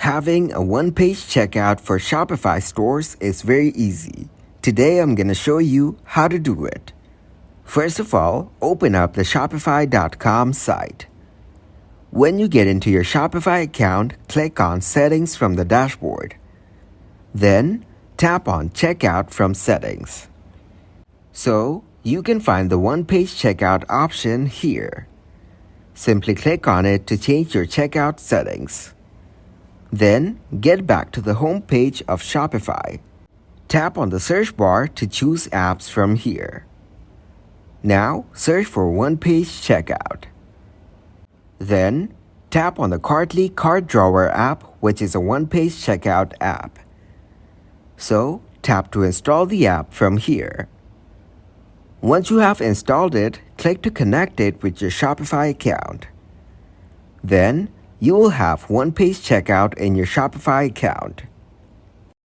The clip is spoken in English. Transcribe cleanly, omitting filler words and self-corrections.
Having a one-page checkout for Shopify stores is very easy. Today I'm going to show you how to do it. First of all, open up the Shopify.com site. When you get into your Shopify account, click on Settings from the dashboard. Then, tap on Checkout from Settings. So, you can find the one-page checkout option here. Simply click on it to change your checkout settings. Then, get back to the home page of Shopify. Tap on the search bar to choose apps from here. Now, search for one-page checkout. Then, tap on the Cartly Cart Drawer app, which is a one-page checkout app. So, tap to install the app from here. Once you have installed it, click to connect it with your Shopify account. Then, you will have one-page checkout in your Shopify account.